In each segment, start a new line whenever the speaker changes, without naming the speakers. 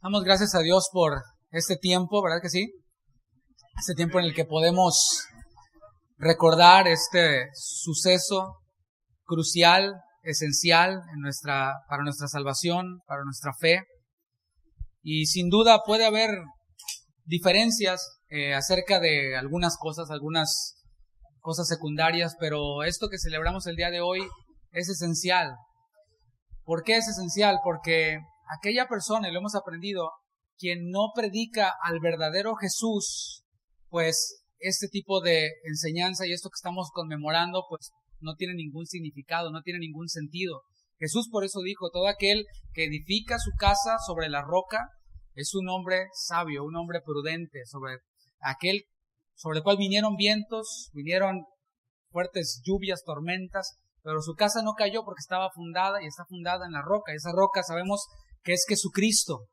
Damos gracias a Dios por este tiempo, ¿verdad que sí? Este tiempo en el que podemos recordar este suceso crucial, esencial para nuestra salvación, para nuestra fe. Y sin duda puede haber diferencias acerca de algunas cosas secundarias, pero esto que celebramos el día de hoy es esencial. ¿Por qué es esencial? Porque aquella persona, y lo hemos aprendido, quien no predica al verdadero Jesús, pues este tipo de enseñanza y esto que estamos conmemorando, pues no tiene ningún significado, no tiene ningún sentido. Jesús por eso dijo, todo aquel que edifica su casa sobre la roca es un hombre sabio, un hombre prudente, sobre el cual vinieron vientos, vinieron fuertes lluvias, tormentas, pero su casa no cayó porque estaba fundada y está fundada en la roca. Y esa roca sabemos que es Jesucristo.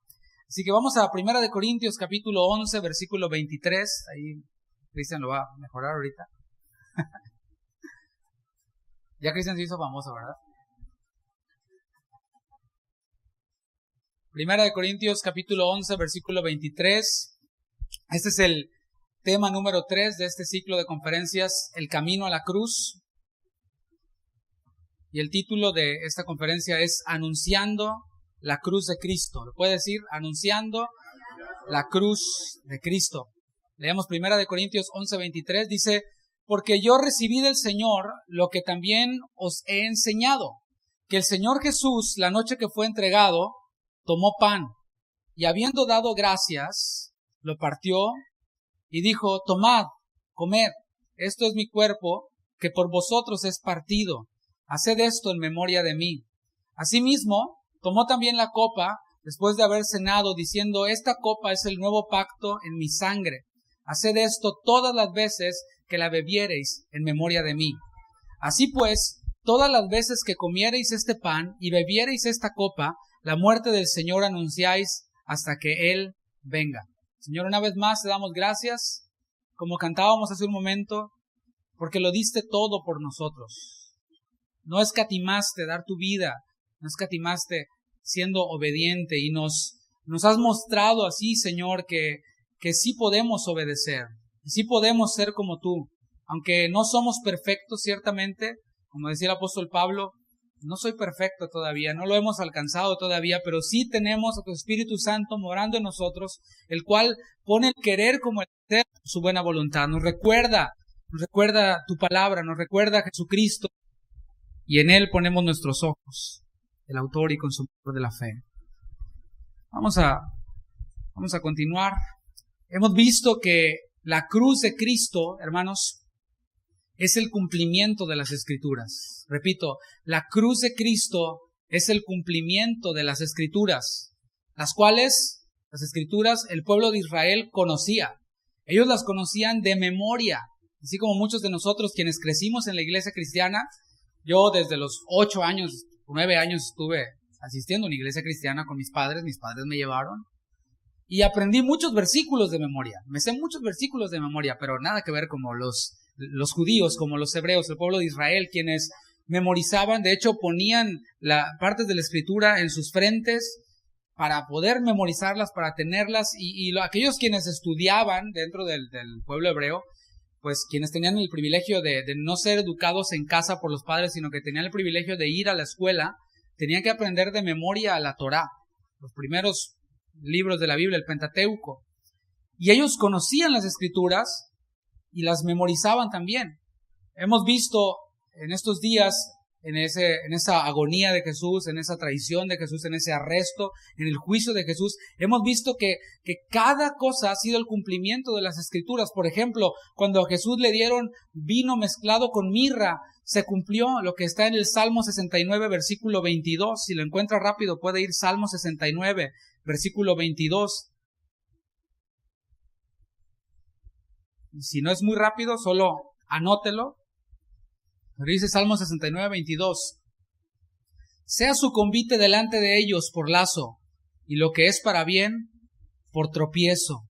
Así que vamos a 1 de Corintios capítulo 11, versículo 23. Ahí Cristian lo va a mejorar ahorita. Ya Cristian se hizo famoso, ¿verdad? 1 de Corintios capítulo 11, versículo 23. Este es el tema número 3 de este ciclo de conferencias, El Camino a la Cruz. Y el título de esta conferencia es Anunciando la Cruz de Cristo. ¿Lo puede decir? Anunciando la Cruz de Cristo. Leemos 1 de Corintios 11, 23. Dice, porque yo recibí del Señor lo que también os he enseñado, que el Señor Jesús, la noche que fue entregado, tomó pan, y habiendo dado gracias, lo partió, y dijo, tomad, comed, esto es mi cuerpo, que por vosotros es partido. Haced esto en memoria de mí. Asimismo, tomó también la copa, después de haber cenado, diciendo, esta copa es el nuevo pacto en mi sangre. Haced esto todas las veces que la bebiereis en memoria de mí. Así pues, todas las veces que comiereis este pan y bebiereis esta copa, la muerte del Señor anunciáis hasta que Él venga. Señor, una vez más te damos gracias, como cantábamos hace un momento, porque lo diste todo por nosotros. No escatimaste dar tu vida, no escatimaste siendo obediente y nos has mostrado así, Señor, que sí podemos obedecer, y sí podemos ser como tú. Aunque no somos perfectos, ciertamente, como decía el apóstol Pablo, no soy perfecto todavía, no lo hemos alcanzado todavía, pero sí tenemos a tu Espíritu Santo morando en nosotros, el cual pone el querer como el hacer su buena voluntad. Nos recuerda tu palabra, nos recuerda a Jesucristo, y en Él ponemos nuestros ojos, el autor y consumador de la fe. Vamos a continuar. Hemos visto que la cruz de Cristo, hermanos, es el cumplimiento de las Escrituras. Repito, la cruz de Cristo es el cumplimiento de las Escrituras, las cuales, las Escrituras, el pueblo de Israel conocía. Ellos las conocían de memoria, así como muchos de nosotros quienes crecimos en la iglesia cristiana. Yo desde los 8 años, 9 años estuve asistiendo a una iglesia cristiana con mis padres me llevaron. Y aprendí muchos versículos de memoria. Me sé muchos versículos de memoria, pero nada que ver como los judíos, como los hebreos, el pueblo de Israel, quienes memorizaban, de hecho ponían partes de la escritura en sus frentes para poder memorizarlas, para tenerlas, y aquellos quienes estudiaban dentro del pueblo hebreo, pues quienes tenían el privilegio de no ser educados en casa por los padres, sino que tenían el privilegio de ir a la escuela, tenían que aprender de memoria la Torá, los primeros libros de la Biblia, el Pentateuco. Y ellos conocían las Escrituras y las memorizaban también. Hemos visto en estos días, en esa agonía de Jesús, en esa traición de Jesús, en ese arresto, en el juicio de Jesús, hemos visto que cada cosa ha sido el cumplimiento de las Escrituras. Por ejemplo, cuando a Jesús le dieron vino mezclado con mirra, se cumplió lo que está en el Salmo 69, versículo 22. Si lo encuentra rápido, puede ir Salmo 69, versículo 22. Y si no es muy rápido, solo anótelo. Pero dice Salmo 69, 22. Sea su convite delante de ellos por lazo, y lo que es para bien, por tropiezo.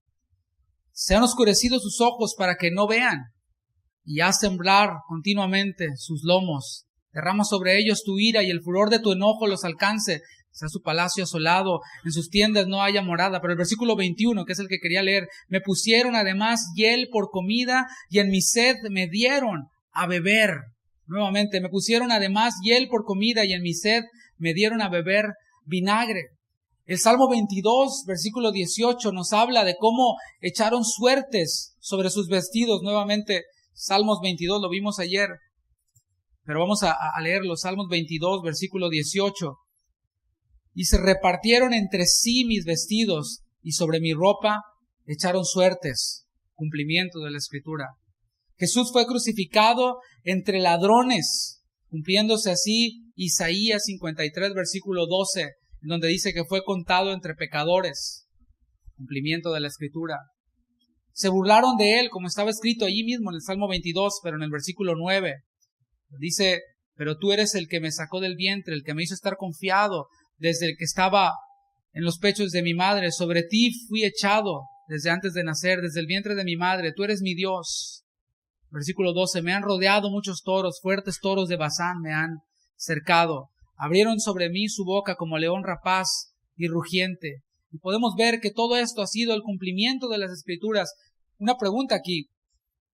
Sean oscurecidos sus ojos para que no vean, y haz temblar continuamente sus lomos. Derrama sobre ellos tu ira, y el furor de tu enojo los alcance. sea su palacio asolado, en sus tiendas no haya morada. Pero el versículo 21, que es el que quería leer, me pusieron además hiel por comida y en mi sed me dieron a beber. Nuevamente, me pusieron además hiel por comida y en mi sed me dieron a beber vinagre. El Salmo 22, versículo 18, nos habla de cómo echaron suertes sobre sus vestidos. Nuevamente, Salmos 22, lo vimos ayer, pero vamos a leerlo. Salmos 22, versículo 18. Y se repartieron entre sí mis vestidos y sobre mi ropa echaron suertes. Cumplimiento de la Escritura. Jesús fue crucificado entre ladrones, cumpliéndose así Isaías 53, versículo 12, en donde dice que fue contado entre pecadores. Cumplimiento de la Escritura. Se burlaron de él, como estaba escrito allí mismo en el Salmo 22, pero en el versículo 9. Dice, pero tú eres el que me sacó del vientre, el que me hizo estar confiado desde el que estaba en los pechos de mi madre. Sobre ti fui echado desde antes de nacer, desde el vientre de mi madre. Tú eres mi Dios. Versículo 12, me han rodeado muchos toros, fuertes toros de Basán me han cercado. Abrieron sobre mí su boca como león rapaz y rugiente. Y podemos ver que todo esto ha sido el cumplimiento de las Escrituras. Una pregunta aquí.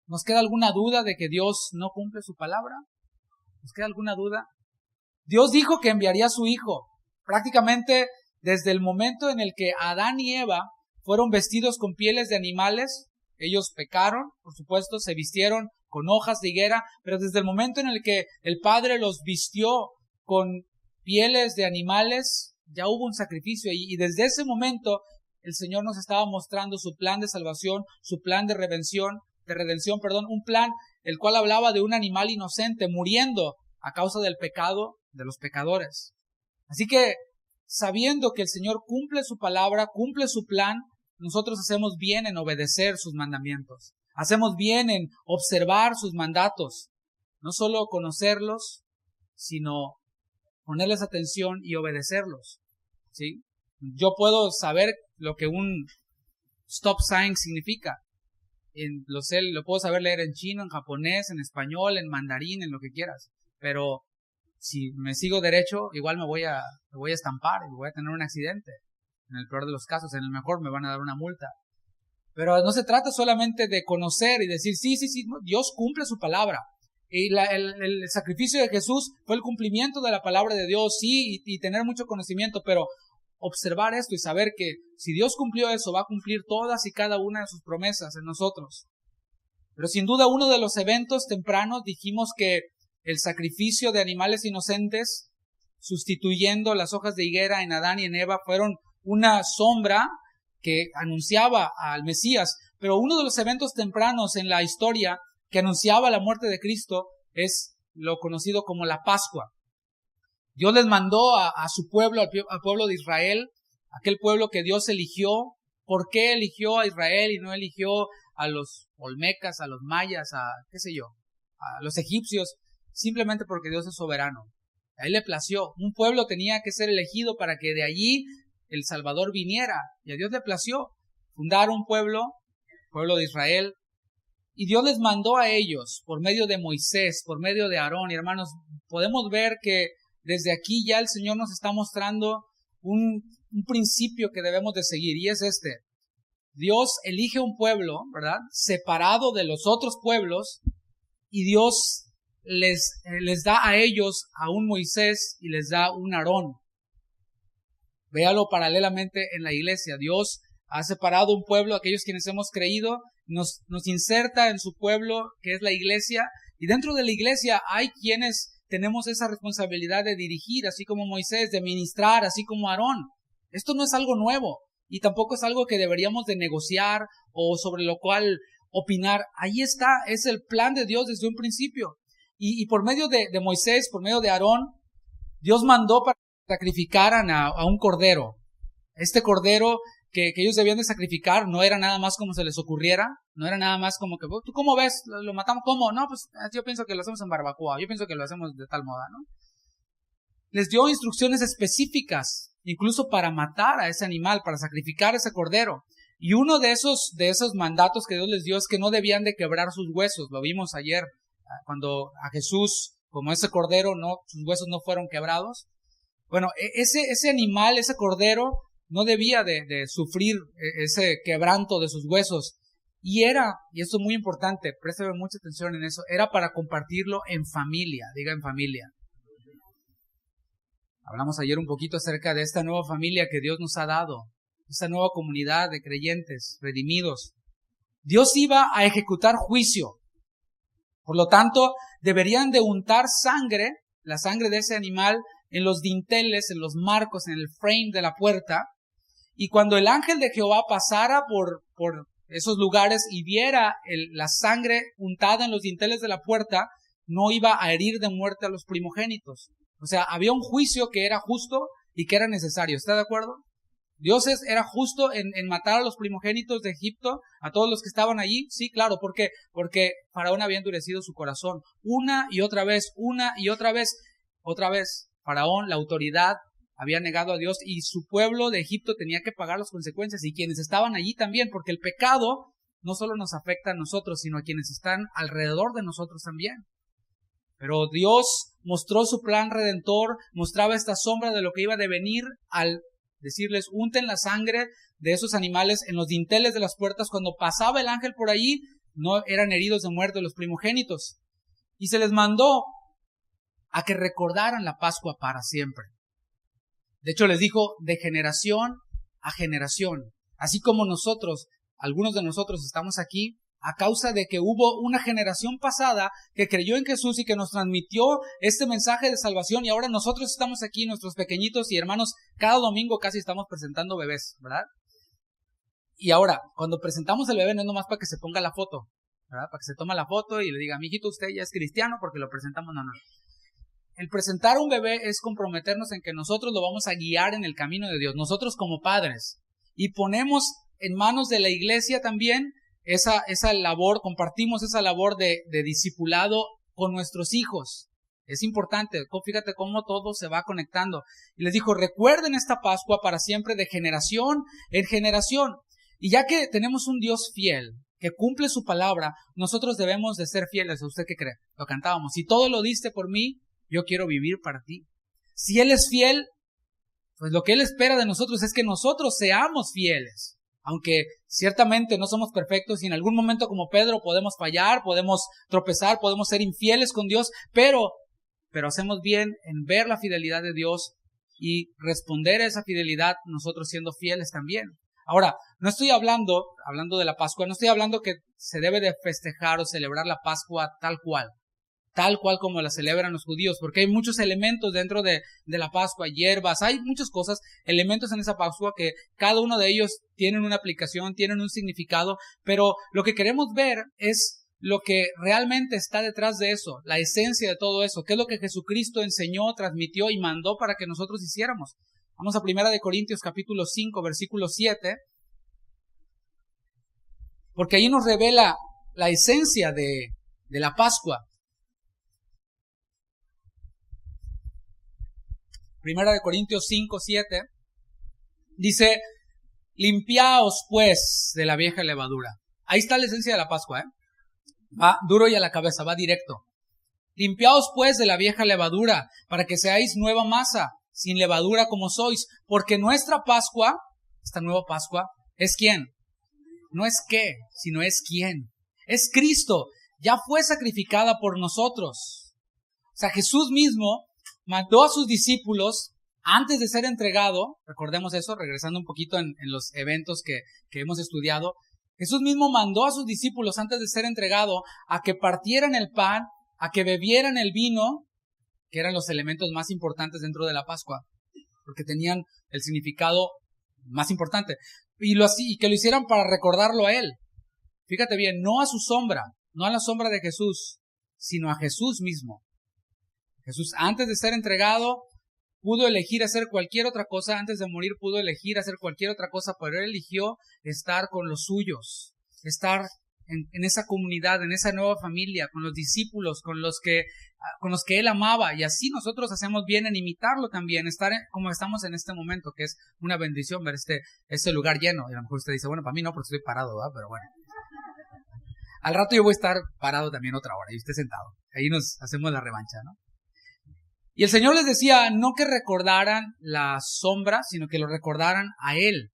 ¿Nos queda alguna duda de que Dios no cumple su palabra? ¿Nos queda alguna duda? Dios dijo que enviaría a su Hijo. Prácticamente desde el momento en el que Adán y Eva fueron vestidos con pieles de animales, ellos pecaron, por supuesto, se vistieron con hojas de higuera, pero desde el momento en el que el Padre los vistió con pieles de animales, ya hubo un sacrificio y desde ese momento el Señor nos estaba mostrando su plan de salvación, su plan de redención, un plan el cual hablaba de un animal inocente muriendo a causa del pecado de los pecadores. Así que, sabiendo que el Señor cumple su palabra, cumple su plan, nosotros hacemos bien en obedecer sus mandamientos. Hacemos bien en observar sus mandatos. No solo conocerlos, sino ponerles atención y obedecerlos. ¿Sí? Yo puedo saber lo que un stop sign significa. Lo puedo saber leer en chino, en japonés, en español, en mandarín, en lo que quieras. Pero si me sigo derecho, igual me voy a estampar y voy a tener un accidente. En el peor de los casos, en el mejor me van a dar una multa. Pero no se trata solamente de conocer y decir, sí, Dios cumple su palabra. Y el sacrificio de Jesús fue el cumplimiento de la palabra de Dios, sí, y tener mucho conocimiento, pero observar esto y saber que si Dios cumplió eso, va a cumplir todas y cada una de sus promesas en nosotros. Pero sin duda uno de los eventos tempranos dijimos que el sacrificio de animales inocentes, sustituyendo las hojas de higuera en Adán y en Eva, fueron una sombra que anunciaba al Mesías. Pero uno de los eventos tempranos en la historia que anunciaba la muerte de Cristo es lo conocido como la Pascua. Dios les mandó a su pueblo, al pueblo de Israel, aquel pueblo que Dios eligió. ¿Por qué eligió a Israel y no eligió a los olmecas, a los mayas, a los egipcios? Simplemente porque Dios es soberano. A Él le plació. Un pueblo tenía que ser elegido para que de allí el Salvador viniera. Y a Dios le plació fundar un pueblo de Israel. Y Dios les mandó a ellos por medio de Moisés, por medio de Aarón. Y hermanos, podemos ver que desde aquí ya el Señor nos está mostrando un principio que debemos de seguir. Y es este. Dios elige un pueblo, ¿verdad? Separado de los otros pueblos. Y Dios les da a ellos a un Moisés y les da un Aarón. Véalo paralelamente en la iglesia. Dios ha separado un pueblo, aquellos quienes hemos creído, nos inserta en su pueblo, que es la iglesia, y dentro de la iglesia hay quienes tenemos esa responsabilidad de dirigir, así como Moisés, de ministrar, así como Aarón. Esto no es algo nuevo, y tampoco es algo que deberíamos de negociar o sobre lo cual opinar. Ahí está, es el plan de Dios desde un principio. Y por medio de Moisés, por medio de Aarón, Dios mandó para que sacrificaran a un cordero. Este cordero que ellos debían de sacrificar no era nada más como se les ocurriera, no era nada más como que, ¿tú cómo ves? ¿Lo matamos? ¿Cómo? No, pues yo pienso que lo hacemos en barbacoa, yo pienso que lo hacemos de tal moda, ¿no? Les dio instrucciones específicas, incluso para matar a ese animal, para sacrificar a ese cordero. Y uno de esos mandatos que Dios les dio es que no debían de quebrar sus huesos. Lo vimos ayer, cuando a Jesús, como ese cordero, sus huesos no fueron quebrados. Bueno, ese animal, ese cordero, no debía de sufrir ese quebranto de sus huesos. Y esto es muy importante, préstame mucha atención en eso, era para compartirlo en familia, diga en familia. Hablamos ayer un poquito acerca de esta nueva familia que Dios nos ha dado, esta nueva comunidad de creyentes, redimidos. Dios iba a ejecutar juicio. Por lo tanto, deberían de untar sangre, la sangre de ese animal, en los dinteles, en los marcos, en el frame de la puerta. Y cuando el ángel de Jehová pasara por esos lugares y viera la sangre untada en los dinteles de la puerta, no iba a herir de muerte a los primogénitos. O sea, había un juicio que era justo y que era necesario. ¿Está de acuerdo? Dios era justo en matar a los primogénitos de Egipto, a todos los que estaban allí. Sí, claro, ¿por qué? Porque Faraón había endurecido su corazón. Una y otra vez. Otra vez, Faraón, la autoridad, había negado a Dios y su pueblo de Egipto tenía que pagar las consecuencias y quienes estaban allí también, porque el pecado no solo nos afecta a nosotros, sino a quienes están alrededor de nosotros también. Pero Dios mostró su plan redentor, mostraba esta sombra de lo que iba a devenir al decirles, unten la sangre de esos animales en los dinteles de las puertas. Cuando pasaba el ángel por allí, no eran heridos de muerte los primogénitos. Y se les mandó a que recordaran la Pascua para siempre. De hecho, les dijo, de generación a generación. Así como nosotros, algunos de nosotros estamos aquí, a causa de que hubo una generación pasada que creyó en Jesús y que nos transmitió este mensaje de salvación, y ahora nosotros estamos aquí, nuestros pequeñitos y hermanos, cada domingo casi estamos presentando bebés, ¿verdad? Y ahora, cuando presentamos el bebé no es nomás para que se ponga la foto, ¿verdad? Para que se toma la foto y le diga, mijito, usted ya es cristiano porque lo presentamos, no. El presentar un bebé es comprometernos en que nosotros lo vamos a guiar en el camino de Dios, nosotros como padres, y ponemos en manos de la iglesia también esa labor, compartimos esa labor de discipulado con nuestros hijos. Es importante, fíjate cómo todo se va conectando. Y les dijo, recuerden esta Pascua para siempre de generación en generación. Y ya que tenemos un Dios fiel, que cumple su palabra, nosotros debemos de ser fieles. ¿A usted qué cree? Lo cantábamos. Si todo lo diste por mí, yo quiero vivir para ti. Si Él es fiel, pues lo que Él espera de nosotros es que nosotros seamos fieles. Aunque ciertamente no somos perfectos y en algún momento como Pedro podemos fallar, podemos tropezar, podemos ser infieles con Dios, pero hacemos bien en ver la fidelidad de Dios y responder a esa fidelidad nosotros siendo fieles también. Ahora, no estoy hablando de la Pascua, no estoy hablando que se debe de festejar o celebrar la Pascua tal cual como la celebran los judíos, porque hay muchos elementos dentro de la Pascua, hierbas, hay muchas cosas, elementos en esa Pascua que cada uno de ellos tienen una aplicación, tienen un significado, pero lo que queremos ver es lo que realmente está detrás de eso, la esencia de todo eso, qué es lo que Jesucristo enseñó, transmitió y mandó para que nosotros hiciéramos. Vamos a 1 Corintios capítulo 5, versículo 7, porque ahí nos revela la esencia de la Pascua. 1 Corintios 5, 7, dice, limpiaos pues de la vieja levadura. Ahí está la esencia de la Pascua, va duro y a la cabeza, va directo. Limpiaos pues de la vieja levadura, para que seáis nueva masa, sin levadura como sois, porque nuestra Pascua, esta nueva Pascua, ¿es quién? No es qué, sino es quién. Es Cristo, ya fue sacrificada por nosotros. O sea, Jesús mismo mandó a sus discípulos antes de ser entregado, recordemos eso, regresando un poquito en los eventos que hemos estudiado, Jesús mismo mandó a sus discípulos antes de ser entregado a que partieran el pan, a que bebieran el vino, que eran los elementos más importantes dentro de la Pascua, porque tenían el significado más importante, y que lo hicieran para recordarlo a Él. Fíjate bien, no a su sombra, no a la sombra de Jesús, sino a Jesús mismo. Jesús, antes de ser entregado, pudo elegir hacer cualquier otra cosa, antes de morir pudo elegir hacer cualquier otra cosa, pero Él eligió estar con los suyos, estar en esa comunidad, en esa nueva familia, con los discípulos, con los que Él amaba, y así nosotros hacemos bien en imitarlo también, estar como estamos en este momento, que es una bendición ver este lugar lleno. Y a lo mejor usted dice, bueno, para mí no, porque estoy parado, ¿verdad? Pero bueno. Al rato yo voy a estar parado también otra hora, y usted sentado. Ahí nos hacemos la revancha, ¿no? Y el Señor les decía no que recordaran la sombra, sino que lo recordaran a Él.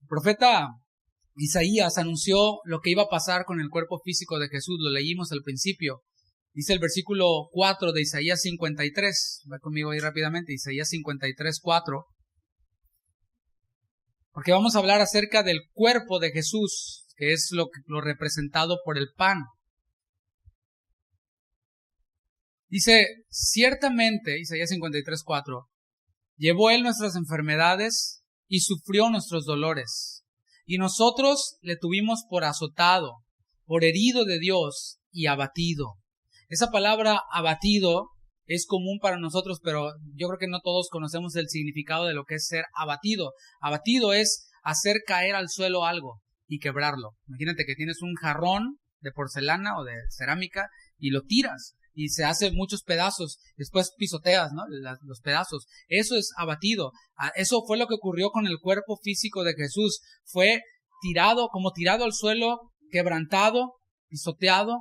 El profeta Isaías anunció lo que iba a pasar con el cuerpo físico de Jesús, lo leímos al principio. Dice el versículo 4 de Isaías 53, va conmigo ahí rápidamente, Isaías 53, 4. Porque vamos a hablar acerca del cuerpo de Jesús, que es lo representado por el pan. Dice, ciertamente, Isaías 53, 4, llevó Él nuestras enfermedades y sufrió nuestros dolores. Y nosotros le tuvimos por azotado, por herido de Dios y abatido. Esa palabra abatido es común para nosotros, pero yo creo que no todos conocemos el significado de lo que es ser abatido. Abatido es hacer caer al suelo algo y quebrarlo. Imagínate que tienes un jarrón de porcelana o de cerámica y lo tiras y se hace muchos pedazos, después pisoteas, ¿no? Los pedazos. Eso es abatido. Eso fue lo que ocurrió con el cuerpo físico de Jesús. Fue tirado al suelo, quebrantado, pisoteado.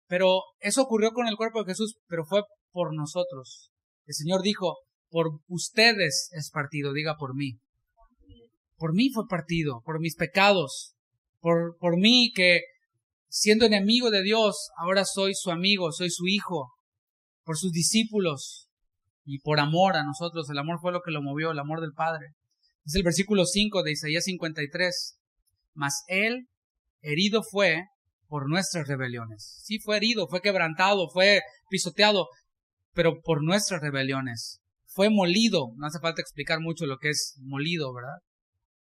Pero eso ocurrió con el cuerpo de Jesús, pero fue por nosotros. El Señor dijo, por ustedes es partido, diga por mí. Por mí fue partido, por mis pecados, por mí que siendo enemigo de Dios, ahora soy su amigo, soy su hijo, por sus discípulos y por amor a nosotros. El amor fue lo que lo movió, el amor del Padre. Es el versículo 5 de Isaías 53. Mas Él herido fue por nuestras rebeliones. Sí, fue herido, fue quebrantado, fue pisoteado, pero por nuestras rebeliones. Fue molido, no hace falta explicar mucho lo que es molido, ¿verdad?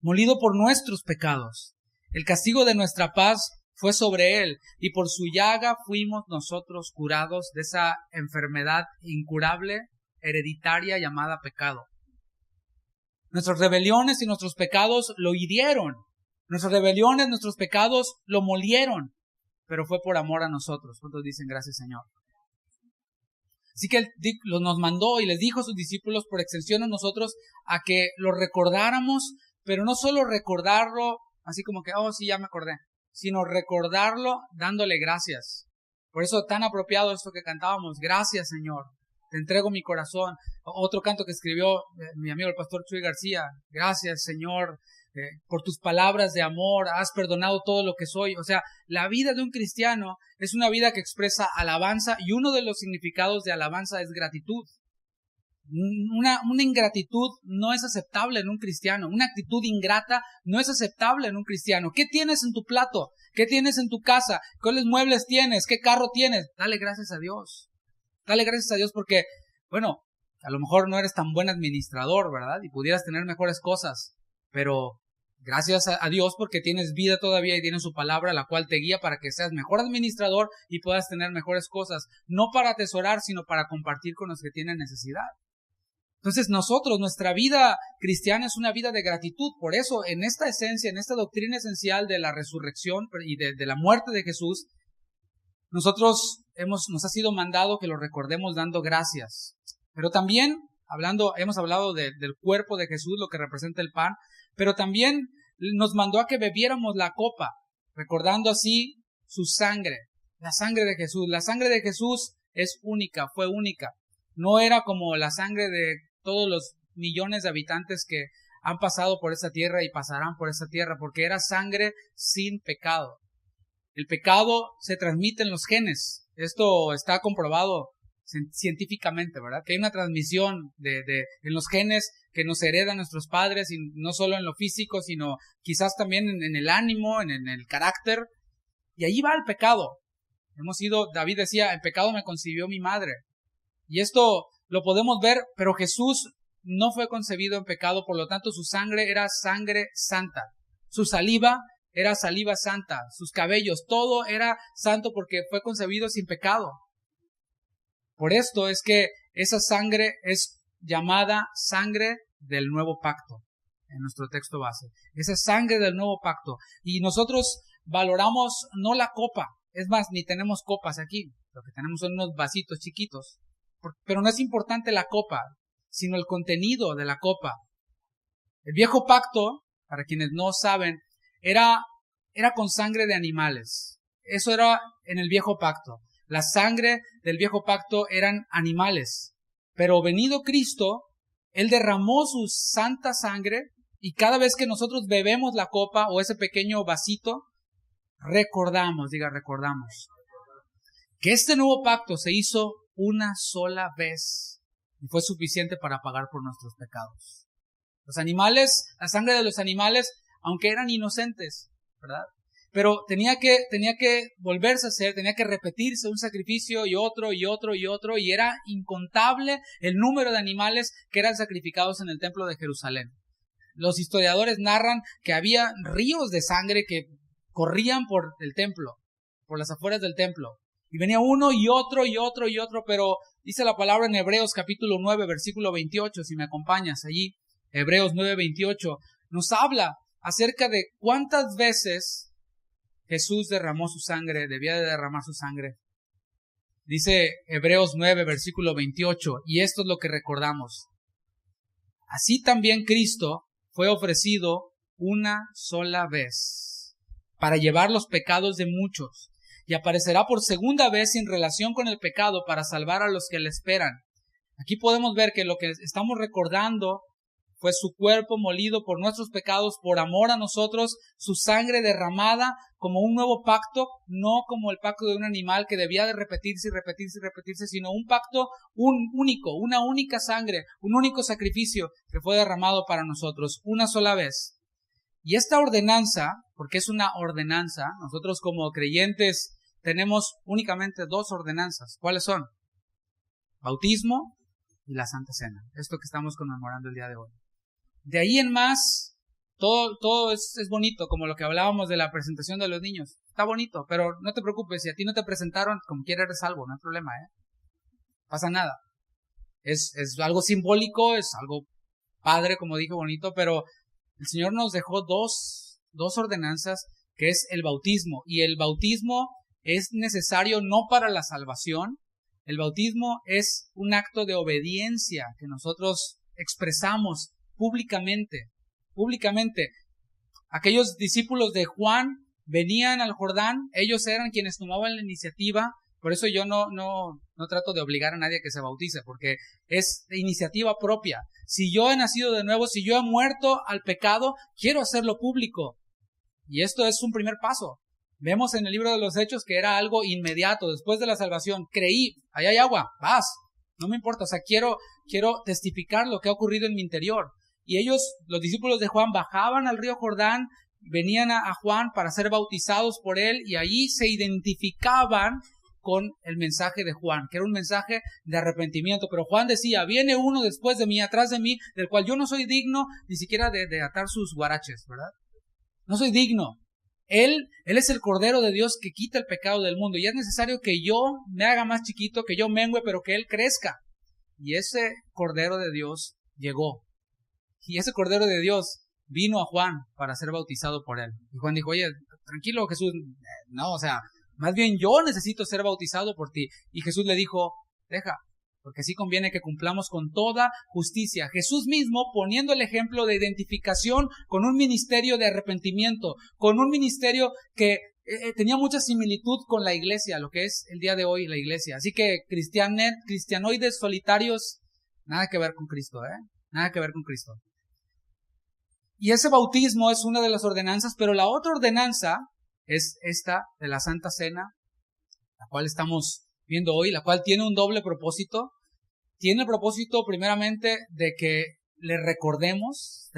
Molido por nuestros pecados. El castigo de nuestra paz fue sobre Él, y por su llaga fuimos nosotros curados de esa enfermedad incurable, hereditaria llamada pecado. Nuestras rebeliones y nuestros pecados lo hirieron. Nuestras rebeliones, nuestros pecados lo molieron, pero fue por amor a nosotros. ¿Cuántos dicen gracias, Señor? Así que Él nos mandó y les dijo a sus discípulos, por extensión a nosotros, a que lo recordáramos, pero no solo recordarlo así como que, oh sí, ya me acordé, sino recordarlo dándole gracias. Por eso tan apropiado esto que cantábamos, gracias Señor, te entrego mi corazón. Otro canto que escribió mi amigo el pastor Chuy García, gracias Señor, por tus palabras de amor, has perdonado todo lo que soy. O sea, la vida de un cristiano es una vida que expresa alabanza, y uno de los significados de alabanza es gratitud. Una ingratitud no es aceptable en un cristiano. Una actitud ingrata no es aceptable en un cristiano. ¿Qué tienes en tu plato? ¿Qué tienes en tu casa? ¿Cuáles muebles tienes? ¿Qué carro tienes? Dale gracias a Dios. Dale gracias a Dios porque, bueno, a lo mejor no eres tan buen administrador, ¿verdad? Y pudieras tener mejores cosas. Pero gracias a Dios porque tienes vida todavía y tienes su palabra, la cual te guía para que seas mejor administrador y puedas tener mejores cosas. No para atesorar, sino para compartir con los que tienen necesidad. Entonces nuestra vida cristiana es una vida de gratitud. Por eso, en esta esencia, en esta doctrina esencial de la resurrección y de la muerte de Jesús, nos ha sido mandado que lo recordemos dando gracias. Pero también, hemos hablado del cuerpo de Jesús, lo que representa el pan, pero también nos mandó a que bebiéramos la copa, recordando así su sangre, la sangre de Jesús. La sangre de Jesús es única, fue única. No era como la sangre de todos los millones de habitantes que han pasado por esta tierra y pasarán por esta tierra, porque era sangre sin pecado. El pecado se transmite en los genes. Esto está comprobado científicamente, ¿verdad? Que hay una transmisión en los genes que nos heredan nuestros padres, y no solo en lo físico, sino quizás también en el ánimo, en el carácter. Y ahí va el pecado. David decía, en pecado me concibió mi madre. Y esto lo podemos ver, pero Jesús no fue concebido en pecado, por lo tanto su sangre era sangre santa. Su saliva era saliva santa, sus cabellos, todo era santo porque fue concebido sin pecado. Por esto es que esa sangre es llamada sangre del nuevo pacto, en nuestro texto base. Esa sangre del nuevo pacto. Y nosotros valoramos no la copa, es más, ni tenemos copas aquí, lo que tenemos son unos vasitos chiquitos. Pero no es importante la copa, sino el contenido de la copa. El viejo pacto, para quienes no saben, era con sangre de animales. Eso era en el viejo pacto. La sangre del viejo pacto eran animales. Pero venido Cristo, Él derramó su santa sangre y cada vez que nosotros bebemos la copa o ese pequeño vasito, recordamos, que este nuevo pacto se hizo una sola vez y fue suficiente para pagar por nuestros pecados. Los animales, la sangre de los animales, aunque eran inocentes, ¿verdad? Pero tenía que volverse a hacer, tenía que repetirse un sacrificio y otro, y era incontable el número de animales que eran sacrificados en el templo de Jerusalén. Los historiadores narran que había ríos de sangre que corrían por el templo, por las afueras del templo. Y venía uno y otro, pero dice la palabra en Hebreos capítulo 9, versículo 28, si me acompañas allí, Hebreos 9, 28, nos habla acerca de cuántas veces Jesús derramó su sangre, debía de derramar su sangre. Dice Hebreos 9, versículo 28, y esto es lo que recordamos. Así también Cristo fue ofrecido una sola vez para llevar los pecados de muchos y aparecerá por segunda vez en relación con el pecado para salvar a los que le esperan. Aquí podemos ver que lo que estamos recordando fue su cuerpo molido por nuestros pecados, por amor a nosotros, su sangre derramada como un nuevo pacto, no como el pacto de un animal que debía de repetirse, sino un pacto único, una única sangre, un único sacrificio que fue derramado para nosotros una sola vez. Y esta ordenanza, porque es una ordenanza, nosotros como creyentes tenemos únicamente dos ordenanzas. ¿Cuáles son? Bautismo y la Santa Cena. Esto que estamos conmemorando el día de hoy. De ahí en más, todo es bonito, como lo que hablábamos de la presentación de los niños. Está bonito, pero no te preocupes, si a ti no te presentaron, como quiera eres salvo, no hay problema, pasa nada. Es algo simbólico, es algo padre, como dije, bonito, pero el Señor nos dejó dos ordenanzas, que es el bautismo. Y el bautismo es necesario no para la salvación. El bautismo es un acto de obediencia que nosotros expresamos públicamente. Aquellos discípulos de Juan venían al Jordán, ellos eran quienes tomaban la iniciativa. Por eso yo no trato de obligar a nadie a que se bautice, porque es de iniciativa propia. Si yo he nacido de nuevo, si yo he muerto al pecado, quiero hacerlo público. Y esto es un primer paso. Vemos en el libro de los Hechos que era algo inmediato, después de la salvación. Creí, ahí hay agua, vas, no me importa, quiero testificar lo que ha ocurrido en mi interior. Y ellos, los discípulos de Juan, bajaban al río Jordán, venían a Juan para ser bautizados por él, y allí se identificaban con el mensaje de Juan, que era un mensaje de arrepentimiento. Pero Juan decía, viene uno después de mí, atrás de mí, del cual yo no soy digno ni siquiera de atar sus guaraches, ¿verdad? No soy digno. Él es el Cordero de Dios que quita el pecado del mundo, y es necesario que yo me haga más chiquito, que yo mengüe, pero que Él crezca. Y ese Cordero de Dios llegó. Y ese Cordero de Dios vino a Juan para ser bautizado por él. Y Juan dijo, oye, tranquilo Jesús, no, más bien yo necesito ser bautizado por ti. Y Jesús le dijo, deja, porque sí conviene que cumplamos con toda justicia. Jesús mismo poniendo el ejemplo de identificación con un ministerio de arrepentimiento, con un ministerio que tenía mucha similitud con la iglesia, lo que es el día de hoy la iglesia. Así que cristianoides solitarios, nada que ver con Cristo, nada que ver con Cristo. Y ese bautismo es una de las ordenanzas, pero la otra ordenanza es esta de la Santa Cena, la cual estamos viendo hoy, la cual tiene un doble propósito. Tiene el propósito primeramente de que recordemos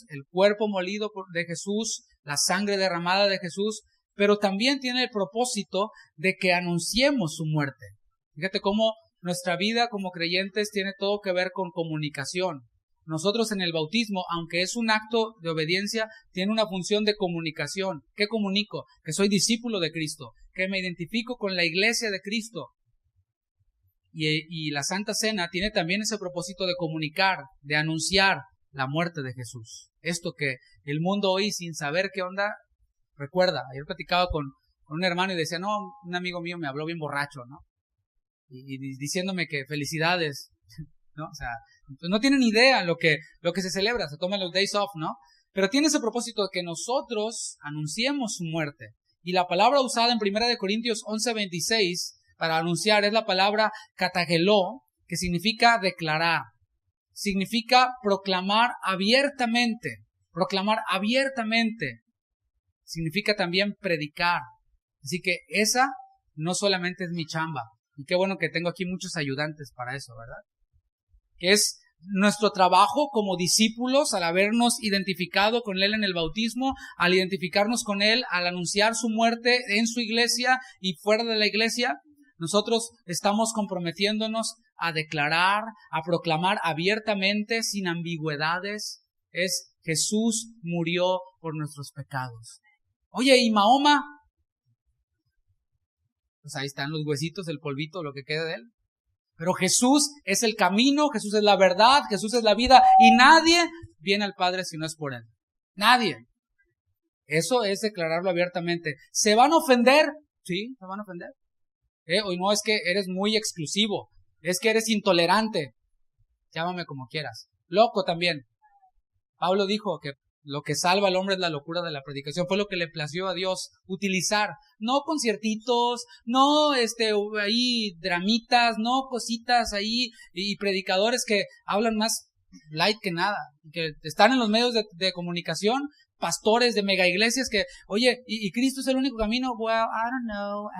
el cuerpo molido de Jesús, la sangre derramada de Jesús, pero también tiene el propósito de que anunciemos su muerte. Fíjate cómo nuestra vida como creyentes tiene todo que ver con comunicación. Nosotros en el bautismo, aunque es un acto de obediencia, tiene una función de comunicación. ¿Qué comunico? Que soy discípulo de Cristo, que me identifico con la iglesia de Cristo. Y la Santa Cena tiene también ese propósito de comunicar, de anunciar la muerte de Jesús. Esto que el mundo hoy, sin saber qué onda, recuerda. Ayer platicaba con un hermano y decía, no, un amigo mío me habló bien borracho, ¿no? Y diciéndome que felicidades, ¿no? O sea, pues no tienen idea lo que se celebra, se toman los days off, ¿no? Pero tiene ese propósito de que nosotros anunciemos su muerte. Y la palabra usada en 1 Corintios 11:26 para anunciar es la palabra katageló, que significa declarar, significa proclamar abiertamente, significa también predicar. Así que esa no solamente es mi chamba, y qué bueno que tengo aquí muchos ayudantes para eso, ¿verdad? Que es nuestro trabajo como discípulos al habernos identificado con Él en el bautismo, al identificarnos con Él, al anunciar su muerte en su iglesia y fuera de la iglesia. Nosotros estamos comprometiéndonos a declarar, a proclamar abiertamente, sin ambigüedades, es Jesús murió por nuestros pecados. Oye, ¿y Mahoma? Pues ahí están los huesitos, el polvito, lo que queda de él. Pero Jesús es el camino, Jesús es la verdad, Jesús es la vida, y nadie viene al Padre si no es por Él. Nadie. Eso es declararlo abiertamente. ¿Se van a ofender? Sí, se van a ofender. Hoy no es que eres muy exclusivo, es que eres intolerante. Llámame como quieras. Loco también. Pablo dijo que lo que salva al hombre es la locura de la predicación. Fue lo que le plació a Dios utilizar. No conciertitos, no ahí dramitas, no cositas ahí y predicadores que hablan más light que nada. Que están en los medios de comunicación, pastores de mega iglesias que, oye, ¿y Cristo es el único camino? Well, I don't know.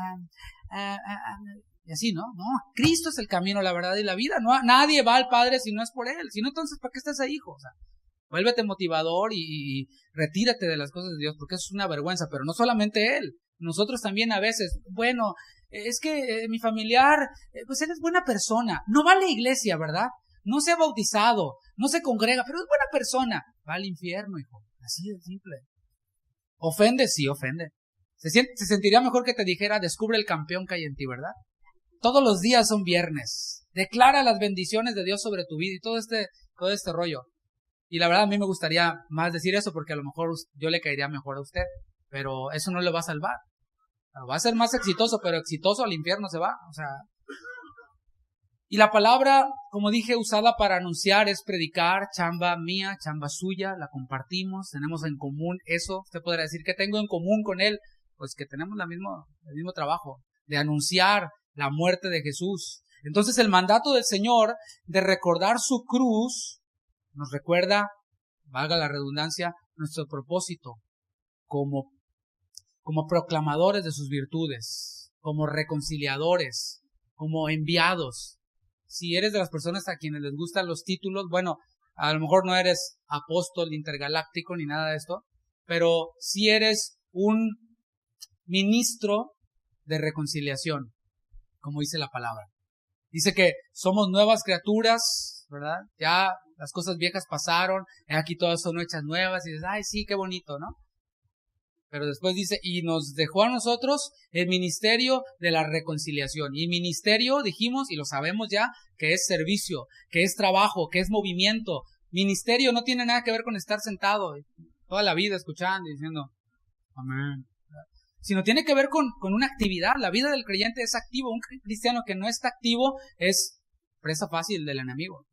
Y así, ¿no? No, Cristo es el camino, la verdad y la vida. No, nadie va al Padre si no es por Él. Si no, entonces, ¿para qué estás ahí, hijo? O sea, vuélvete motivador y retírate de las cosas de Dios, porque eso es una vergüenza, pero no solamente Él, nosotros también a veces, bueno, es que mi familiar, pues él es buena persona, no va a la iglesia, ¿verdad? No se ha bautizado, no se congrega, pero es buena persona, va al infierno, hijo, así de simple. ¿Ofende? Sí, ofende. Se sentiría mejor que te dijera, descubre el campeón que hay en ti, ¿verdad? Todos los días son viernes, declara las bendiciones de Dios sobre tu vida y todo este rollo. Y la verdad a mí me gustaría más decir eso porque a lo mejor yo le caería mejor a usted, pero eso no le va a salvar. Va a ser más exitoso, pero exitoso al infierno se va. O sea. Y la palabra, como dije, usada para anunciar es predicar, chamba mía, chamba suya, la compartimos, tenemos en común eso. Usted podrá decir, ¿qué tengo en común con él? Pues que tenemos el mismo trabajo de anunciar la muerte de Jesús. Entonces el mandato del Señor de recordar su cruz nos recuerda, valga la redundancia, nuestro propósito como proclamadores de sus virtudes, como reconciliadores, como enviados. Si eres de las personas a quienes les gustan los títulos, bueno, a lo mejor no eres apóstol intergaláctico ni nada de esto, pero sí eres un ministro de reconciliación, como dice la palabra. Dice que somos nuevas criaturas, ¿verdad? Ya las cosas viejas pasaron, aquí todas son hechas nuevas, y dices, ay, sí, qué bonito, ¿no? Pero después dice, y nos dejó a nosotros el ministerio de la reconciliación. Y ministerio, dijimos, y lo sabemos ya, que es servicio, que es trabajo, que es movimiento. Ministerio no tiene nada que ver con estar sentado toda la vida escuchando y diciendo, amén. Sino tiene que ver con una actividad. La vida del creyente es activo. Un cristiano que no está activo es presa fácil del enemigo.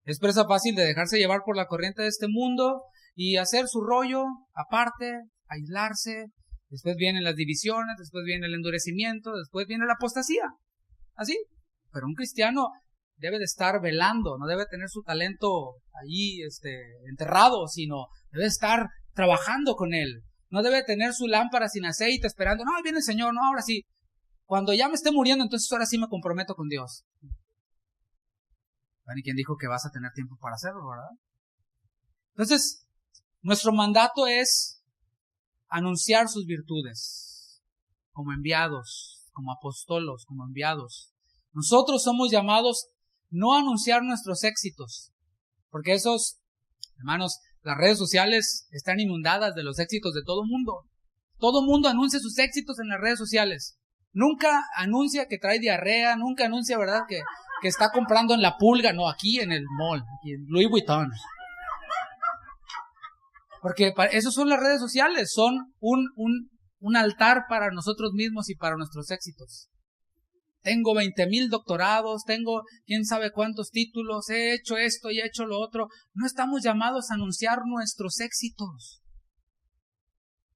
Es presa fácil de dejarse llevar por la corriente de este mundo y hacer su rollo aparte, aislarse. Después vienen las divisiones, después viene el endurecimiento, después viene la apostasía. Así. Pero un cristiano debe de estar velando, no debe tener su talento allí enterrado, sino debe estar trabajando con él. No debe tener su lámpara sin aceite esperando, no, ahí viene el Señor, no, ahora sí. Cuando ya me esté muriendo, entonces ahora sí me comprometo con Dios. Bueno, ¿y quién dijo que vas a tener tiempo para hacerlo, verdad? Entonces, nuestro mandato es anunciar sus virtudes como enviados, como apóstolos, como enviados. Nosotros somos llamados no a anunciar nuestros éxitos, porque esos, hermanos, las redes sociales están inundadas de los éxitos de todo mundo. Todo mundo anuncia sus éxitos en las redes sociales. Nunca anuncia que trae diarrea, nunca anuncia, ¿verdad?, que está comprando en La Pulga, no, aquí en el mall, aquí en Louis Vuitton. Porque esos son las redes sociales, son un altar para nosotros mismos y para nuestros éxitos. Tengo 20,000 doctorados, tengo quién sabe cuántos títulos, he hecho esto y he hecho lo otro. No estamos llamados a anunciar nuestros éxitos.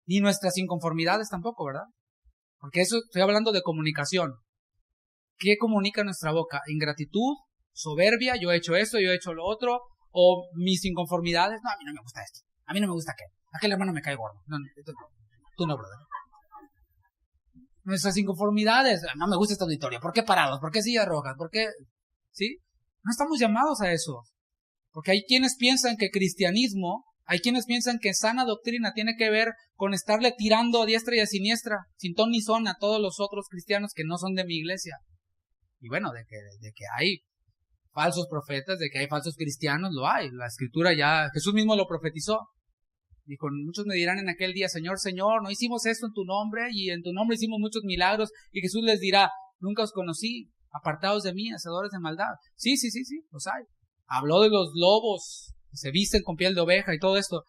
Ni nuestras inconformidades tampoco, ¿verdad? Porque eso estoy hablando de comunicación. ¿Qué comunica nuestra boca? Ingratitud, soberbia, yo he hecho esto, yo he hecho lo otro, o mis inconformidades, no, a mí no me gusta esto, a mí no me gusta aquel hermano me cae gordo. No, tú no, brother. Nuestras inconformidades, no me gusta este auditorio, ¿por qué parados? ¿Por qué sillas rojas? ¿Por qué? ¿Sí? No estamos llamados a eso. Porque hay quienes piensan que cristianismo, hay quienes piensan que sana doctrina tiene que ver con estarle tirando a diestra y a siniestra, sin ton ni son, a todos los otros cristianos que no son de mi iglesia. Y bueno, de que hay falsos profetas, de que hay falsos cristianos, lo hay. La escritura ya, Jesús mismo lo profetizó. Dijo, muchos me dirán en aquel día, Señor, Señor, no hicimos esto en tu nombre, y en tu nombre hicimos muchos milagros, y Jesús les dirá, nunca os conocí, apartados de mí, hacedores de maldad. Sí, los hay. Habló de los lobos, que se visten con piel de oveja y todo esto,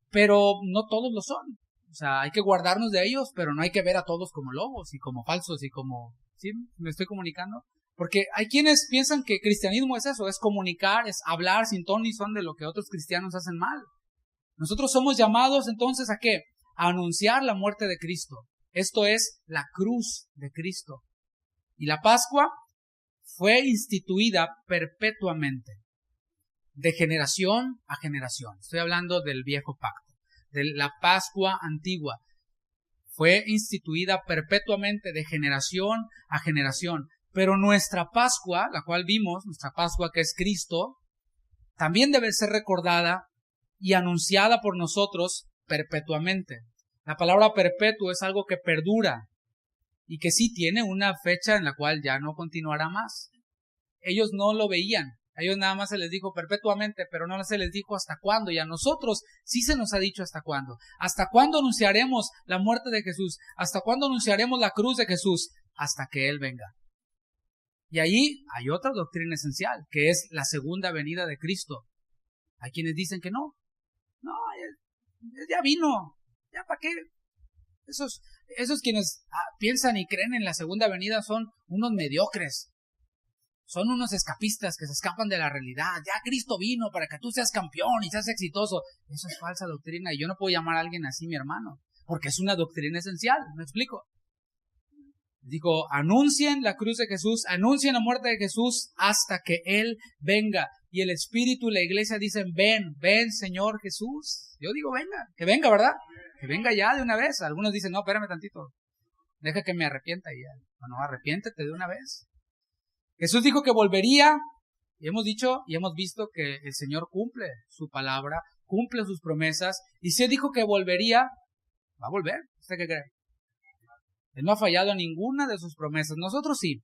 pero no todos lo son. O sea, hay que guardarnos de ellos, pero no hay que ver a todos como lobos y como falsos y como... ¿Sí? ¿Me estoy comunicando? Porque hay quienes piensan que cristianismo es eso, es comunicar, es hablar sin ton ni son de lo que otros cristianos hacen mal. Nosotros somos llamados entonces ¿a qué? A anunciar la muerte de Cristo. Esto es la cruz de Cristo. Y la Pascua fue instituida perpetuamente, de generación a generación. Estoy hablando del viejo pacto, de la Pascua antigua. Fue instituida perpetuamente de generación a generación. Pero nuestra Pascua, la cual vimos, nuestra Pascua que es Cristo, también debe ser recordada y anunciada por nosotros perpetuamente. La palabra perpetuo es algo que perdura y que sí tiene una fecha en la cual ya no continuará más. Ellos no lo veían, a ellos nada más se les dijo perpetuamente, pero no se les dijo hasta cuándo, y a nosotros sí se nos ha dicho hasta cuándo. ¿Hasta cuándo anunciaremos la muerte de Jesús? ¿Hasta cuándo anunciaremos la cruz de Jesús? Hasta que Él venga. Y allí hay otra doctrina esencial, que es la segunda venida de Cristo. Hay quienes dicen que no, ya vino, ya para qué. Esos quienes piensan y creen en la segunda venida son unos mediocres, son unos escapistas que se escapan de la realidad. Ya Cristo vino para que tú seas campeón y seas exitoso. Eso es falsa doctrina y yo no puedo llamar a alguien así mi hermano, porque es una doctrina esencial. ¿Me explico? Dijo, anuncien la cruz de Jesús, anuncien la muerte de Jesús hasta que Él venga. Y el Espíritu y la iglesia dicen, ven Señor Jesús. Yo digo, venga, que venga, ¿verdad? Que venga ya de una vez. Algunos dicen, no, espérame tantito, deja que me arrepienta y ya. No, arrepiéntete de una vez. Jesús dijo que volvería, y hemos dicho y hemos visto que el Señor cumple su palabra, cumple sus promesas, y si Él dijo que volvería, va a volver. ¿Usted qué cree? Él no ha fallado en ninguna de sus promesas. Nosotros sí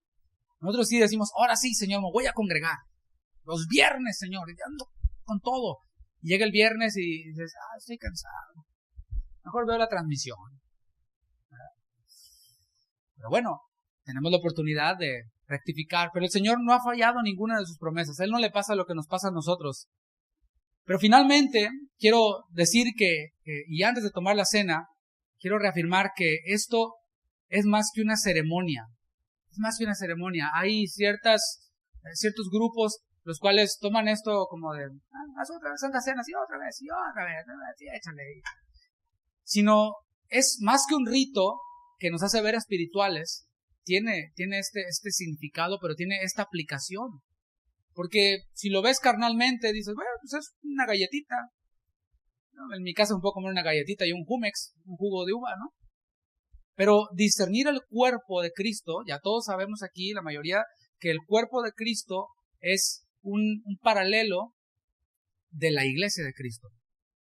decimos, ahora sí, Señor, me voy a congregar. Los viernes, Señor, y ando con todo. Y llega el viernes y dices, estoy cansado. Mejor veo la transmisión. Pero bueno, tenemos la oportunidad de rectificar. Pero el Señor no ha fallado en ninguna de sus promesas. A Él no le pasa lo que nos pasa a nosotros. Pero finalmente, quiero decir y antes de tomar la cena, quiero reafirmar que esto es más que una ceremonia. Es más que una ceremonia. Hay ciertos grupos los cuales toman esto como de, haz otra Santa Cena, sí, otra vez, sí, échale. Sino es más que un rito que nos hace ver espirituales, tiene este significado, pero tiene esta aplicación. Porque si lo ves carnalmente, dices, bueno, pues es una galletita. En mi casa un poco como una galletita y un Jumex, un jugo de uva, ¿no? Pero discernir el cuerpo de Cristo, ya todos sabemos aquí, la mayoría, que el cuerpo de Cristo es un paralelo de la iglesia de Cristo.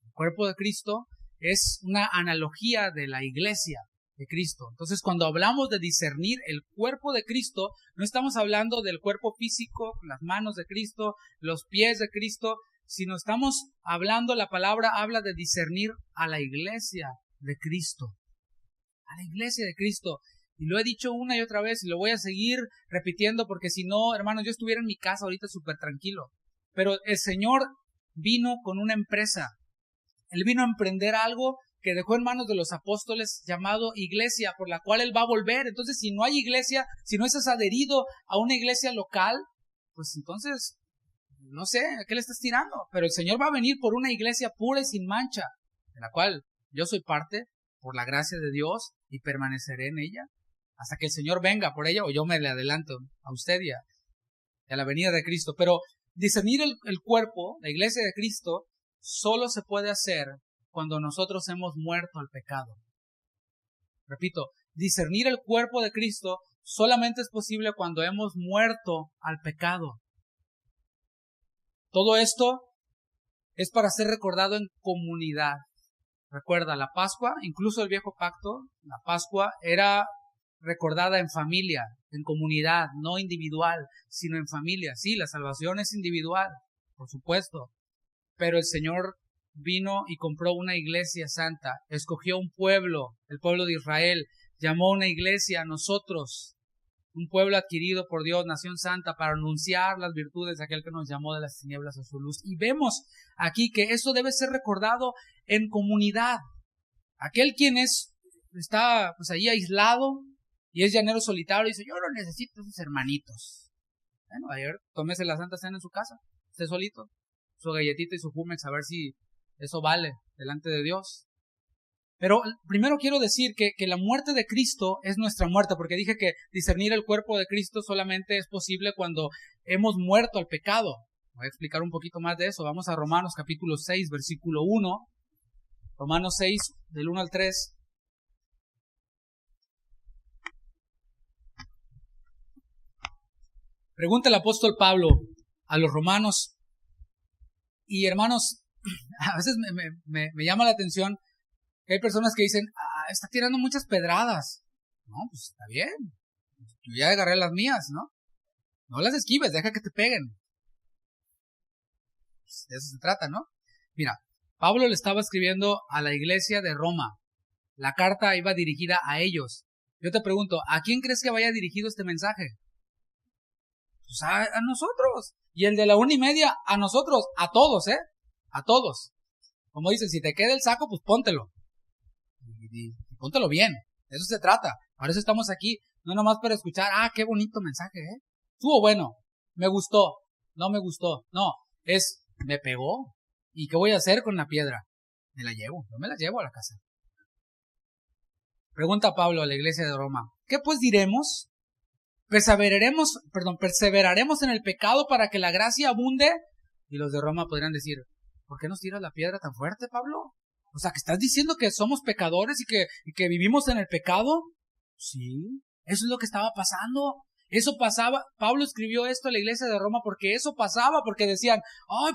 El cuerpo de Cristo es una analogía de la iglesia de Cristo. Entonces, cuando hablamos de discernir el cuerpo de Cristo, no estamos hablando del cuerpo físico, las manos de Cristo, los pies de Cristo, sino estamos hablando, la palabra habla de discernir a la iglesia de Cristo. A la iglesia de Cristo. Y lo he dicho una y otra vez y lo voy a seguir repitiendo porque si no, hermanos, yo estuviera en mi casa ahorita súper tranquilo. Pero el Señor vino con una empresa. Él vino a emprender algo que dejó en manos de los apóstoles llamado iglesia, por la cual Él va a volver. Entonces, si no hay iglesia, si no estás adherido a una iglesia local, pues entonces, no sé, ¿a qué le estás tirando? Pero el Señor va a venir por una iglesia pura y sin mancha, de la cual yo soy parte, por la gracia de Dios, y permaneceré en ella hasta que el Señor venga por ella, o yo me le adelanto a usted y a la venida de Cristo. Pero discernir el cuerpo, la iglesia de Cristo, solo se puede hacer cuando nosotros hemos muerto al pecado. Repito, discernir el cuerpo de Cristo solamente es posible cuando hemos muerto al pecado. Todo esto es para ser recordado en comunidad. Recuerda, la Pascua, incluso el Viejo Pacto, la Pascua era recordada en familia, en comunidad, no individual, sino en familia. Sí, la salvación es individual, por supuesto, pero el Señor vino y compró una iglesia santa, escogió un pueblo, el pueblo de Israel, llamó una iglesia a nosotros, un pueblo adquirido por Dios, nación santa, para anunciar las virtudes de aquel que nos llamó de las tinieblas a su luz. Y vemos aquí que eso debe ser recordado en comunidad. Aquel quien está pues ahí aislado y es llanero solitario, dice, yo no necesito esos hermanitos. Bueno, ayer tómese la Santa Cena en su casa, esté solito, su galletita y su Jumex, a ver si eso vale delante de Dios. Pero primero quiero decir que la muerte de Cristo es nuestra muerte, porque dije que discernir el cuerpo de Cristo solamente es posible cuando hemos muerto al pecado. Voy a explicar un poquito más de eso. Vamos a Romanos capítulo 6, versículo 1. Romanos 6, del 1 al 3. Pregunta el apóstol Pablo a los romanos. Y hermanos, a veces me llama la atención que hay personas que dicen, está tirando muchas pedradas. No, pues está bien. Yo ya agarré las mías, ¿no? No las esquives, deja que te peguen. Pues de eso se trata, ¿no? Mira, Pablo le estaba escribiendo a la iglesia de Roma. La carta iba dirigida a ellos. Yo te pregunto, ¿a quién crees que vaya dirigido este mensaje? Pues a nosotros. Y el de la 1:30, a nosotros, a todos, a todos. Como dicen, si te queda el saco, pues póntelo. Y póntelo bien. De eso se trata. Por eso estamos aquí. No nomás para escuchar, qué bonito mensaje, Estuvo bueno. Me gustó. No me gustó. No. Me pegó. ¿Y qué voy a hacer con la piedra? Me la llevo. Yo me la llevo a la casa. Pregunta Pablo a la iglesia de Roma. ¿Qué pues diremos? Perseveraremos en el pecado para que la gracia abunde. Y los de Roma podrían decir, ¿por qué nos tiras la piedra tan fuerte, Pablo? O sea, ¿que estás diciendo que somos pecadores y que vivimos en el pecado? Sí, eso es lo que estaba pasando. Eso pasaba. Pablo escribió esto a la iglesia de Roma porque eso pasaba, porque decían,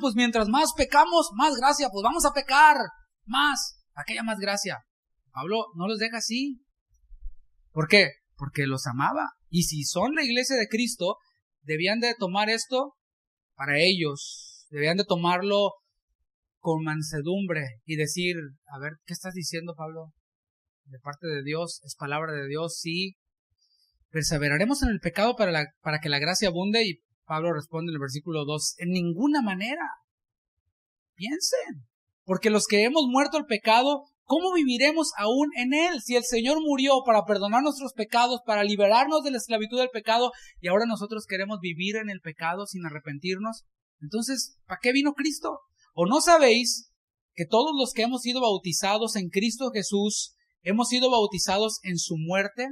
pues mientras más pecamos, más gracia, pues vamos a pecar más, para que haya más gracia. Pablo no los deja así. ¿Por qué? Porque los amaba. Y si son la iglesia de Cristo, debían de tomar esto para ellos. Debían de tomarlo con mansedumbre y decir, a ver, ¿qué estás diciendo, Pablo? De parte de Dios, es palabra de Dios, sí. Perseveraremos en el pecado para que la gracia abunde. Y Pablo responde en el versículo 2, en ninguna manera. Piensen, porque los que hemos muerto al pecado, ¿cómo viviremos aún en él? Si el Señor murió para perdonar nuestros pecados, para liberarnos de la esclavitud del pecado, y ahora nosotros queremos vivir en el pecado sin arrepentirnos, entonces, ¿para qué vino Cristo? ¿O no sabéis que todos los que hemos sido bautizados en Cristo Jesús, hemos sido bautizados en su muerte?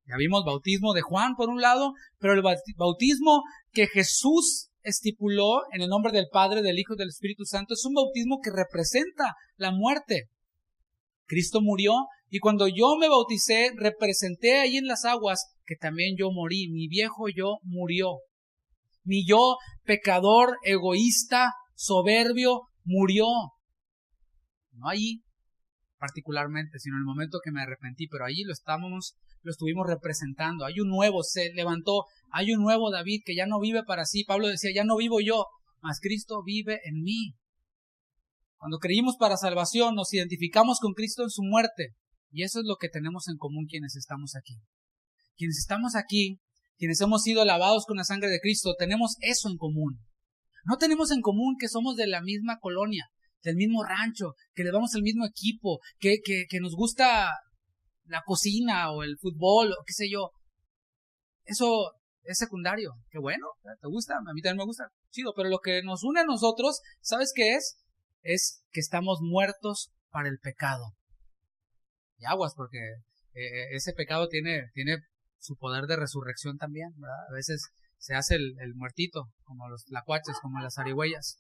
Ya vimos bautismo de Juan por un lado, pero el bautismo que Jesús estipuló en el nombre del Padre, del Hijo y del Espíritu Santo es un bautismo que representa la muerte. Cristo murió y cuando yo me bauticé, representé ahí en las aguas que también yo morí. Mi viejo yo murió. Mi yo pecador, egoísta, soberbio, murió. No allí particularmente, sino en el momento que me arrepentí, pero allí lo estuvimos representando. Hay un nuevo, se levantó, hay un nuevo David que ya no vive para sí. Pablo decía, ya no vivo yo, mas Cristo vive en mí. Cuando creímos para salvación, nos identificamos con Cristo en su muerte. Y eso es lo que tenemos en común quienes estamos aquí. Quienes estamos aquí, quienes hemos sido lavados con la sangre de Cristo, tenemos eso en común. No tenemos en común que somos de la misma colonia, del mismo rancho, que le vamos al mismo equipo, que nos gusta la cocina o el fútbol o qué sé yo. Eso es secundario. Qué bueno, ¿te gusta? A mí también me gusta. Chido, pero lo que nos une a nosotros, ¿sabes qué es? Es que estamos muertos para el pecado. Y aguas, porque ese pecado tiene su poder de resurrección también, ¿verdad? A veces se hace el muertito, como los tlacuaches, como las zarigüeyas.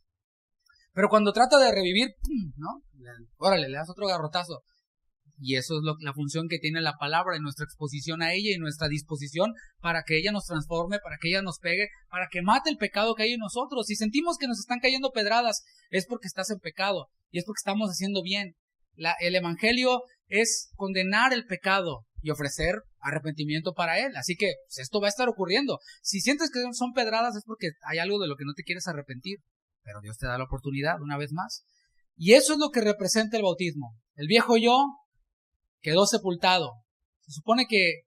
Pero cuando trata de revivir, ¿no? Órale, le das otro garrotazo. Y eso es la función que tiene la palabra en nuestra exposición a ella y nuestra disposición para que ella nos transforme, para que ella nos pegue, para que mate el pecado que hay en nosotros. Si sentimos que nos están cayendo pedradas, es porque estás en pecado y es porque estamos haciendo bien. El evangelio es condenar el pecado y ofrecer arrepentimiento para él. Así que pues, esto va a estar ocurriendo. Si sientes que son pedradas es porque hay algo de lo que no te quieres arrepentir. Pero Dios te da la oportunidad una vez más. Y eso es lo que representa el bautismo. El viejo yo quedó sepultado. Se supone que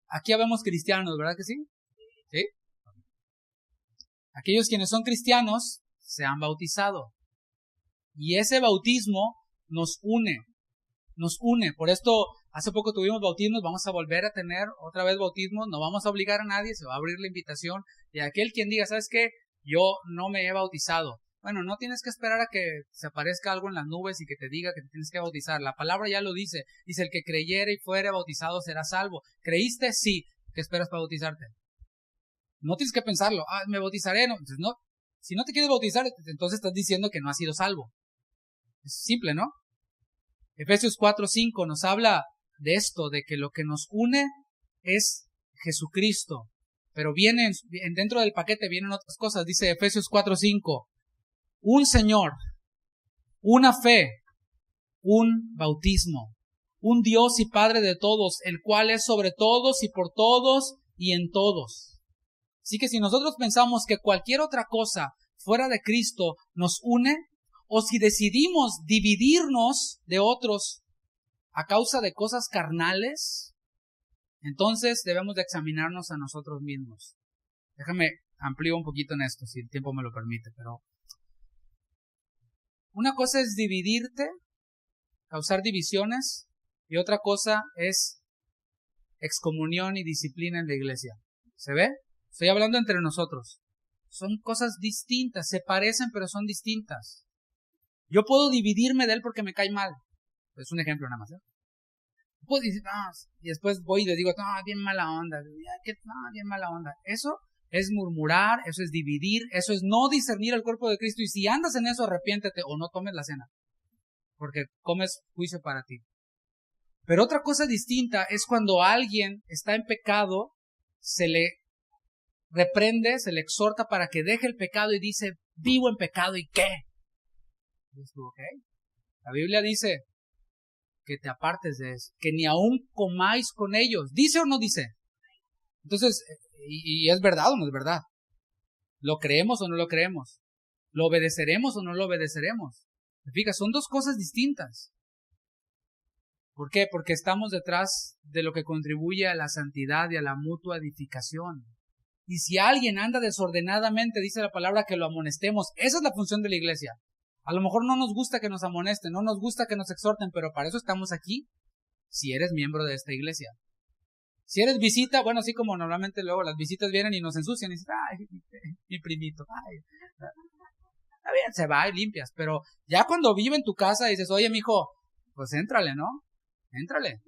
aquí habemos cristianos, ¿verdad que sí? ¿Sí? Aquellos quienes son cristianos se han bautizado. Y ese bautismo nos une. Nos une. Por esto, hace poco tuvimos bautismos, vamos a volver a tener otra vez bautismos. No vamos a obligar a nadie, se va a abrir la invitación. Y aquel quien diga, ¿sabes qué? Yo no me he bautizado. Bueno, no tienes que esperar a que se aparezca algo en las nubes y que te diga que te tienes que bautizar. La palabra ya lo dice. Dice, el que creyere y fuere bautizado será salvo. ¿Creíste? Sí. ¿Qué esperas para bautizarte? No tienes que pensarlo. Me bautizaré. No. Entonces, no. Si no te quieres bautizar, entonces estás diciendo que no has sido salvo. Es simple, ¿no? Efesios 4:5 nos habla de esto, de que lo que nos une es Jesucristo. Pero dentro del paquete vienen otras cosas. Dice Efesios 4:5. Un Señor, una fe, un bautismo, un Dios y Padre de todos, el cual es sobre todos y por todos y en todos. Así que si nosotros pensamos que cualquier otra cosa fuera de Cristo nos une, o si decidimos dividirnos de otros a causa de cosas carnales, entonces debemos de examinarnos a nosotros mismos. Déjame amplío un poquito en esto, si el tiempo me lo permite, pero una cosa es dividirte, causar divisiones, y otra cosa es excomunión y disciplina en la iglesia. ¿Se ve? Estoy hablando entre nosotros. Son cosas distintas, se parecen pero son distintas. Yo puedo dividirme de él porque me cae mal. Es un ejemplo nada más, ¿eh? Puedo decir, no, y después voy y le digo, no, bien mala onda, bien mala onda. Eso es murmurar, eso es dividir, eso es no discernir el cuerpo de Cristo. Y si andas en eso, arrepiéntete o no tomes la cena, porque comes juicio para ti. Pero otra cosa distinta es cuando alguien está en pecado, se le reprende, se le exhorta para que deje el pecado y dice, vivo en pecado, ¿y qué? ¿Okay? La Biblia dice que te apartes de eso, que ni aún comáis con ellos. ¿Dice o no dice? Entonces, ¿y es verdad o no es verdad? ¿Lo creemos o no lo creemos? ¿Lo obedeceremos o no lo obedeceremos? Fíjate, son dos cosas distintas. ¿Por qué? Porque estamos detrás de lo que contribuye a la santidad y a la mutua edificación. Y si alguien anda desordenadamente, dice la palabra, que lo amonestemos. Esa es la función de la iglesia. A lo mejor no nos gusta que nos amonesten, no nos gusta que nos exhorten, pero para eso estamos aquí, si eres miembro de esta iglesia. Si eres visita, bueno, así como normalmente luego las visitas vienen y nos ensucian y dicen, ay, mi primito, ay. Está bien, se va y limpias, pero ya cuando vive en tu casa dices, oye, mijo, pues éntrale, ¿no? Éntrale.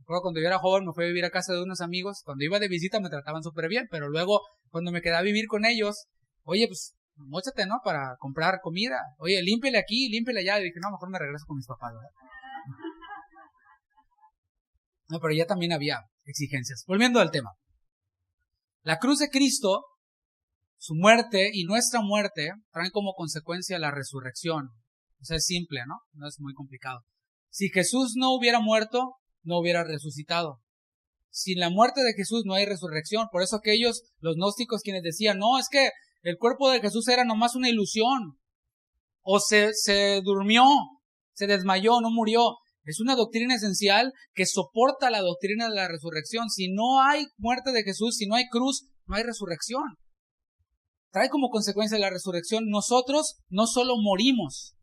Cuando yo era joven me fui a vivir a casa de unos amigos, cuando iba de visita me trataban súper bien, pero luego cuando me quedé a vivir con ellos, oye, pues móchate, ¿no? Para comprar comida. Oye, límpiale aquí, límpiale allá. Y dije, no, mejor me regreso con mis papás, ¿verdad? No, pero ya también había exigencias. Volviendo al tema. La cruz de Cristo, su muerte y nuestra muerte traen como consecuencia la resurrección. O sea, es simple, ¿no? No es muy complicado. Si Jesús no hubiera muerto, no hubiera resucitado. Sin la muerte de Jesús no hay resurrección. Por eso aquellos, los gnósticos, quienes decían, no, es que el cuerpo de Jesús era nomás una ilusión. O se durmió, se desmayó, no murió. Es una doctrina esencial que soporta la doctrina de la resurrección. Si no hay muerte de Jesús, si no hay cruz, no hay resurrección. Trae como consecuencia la resurrección. Nosotros no solo morimos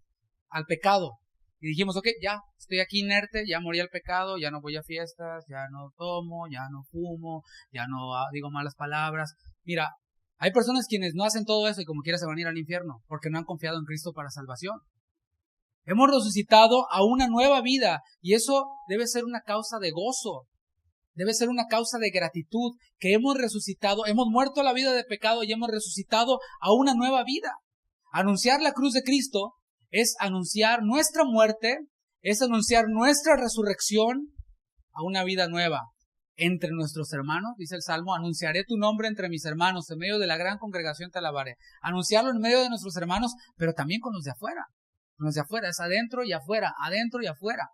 al pecado y dijimos, ok, ya estoy aquí inerte, ya morí al pecado, ya no voy a fiestas, ya no tomo, ya no fumo, ya no digo malas palabras. Mira, hay personas quienes no hacen todo eso y como quiera se van a ir al infierno porque no han confiado en Cristo para salvación. Hemos resucitado a una nueva vida y eso debe ser una causa de gozo. Debe ser una causa de gratitud, que hemos resucitado, hemos muerto a la vida de pecado y hemos resucitado a una nueva vida. Anunciar la cruz de Cristo es anunciar nuestra muerte, es anunciar nuestra resurrección a una vida nueva. Entre nuestros hermanos, dice el Salmo, anunciaré tu nombre entre mis hermanos, en medio de la gran congregación te alabaré. Anunciarlo en medio de nuestros hermanos, pero también con los de afuera. Con los de afuera, es adentro y afuera, adentro y afuera.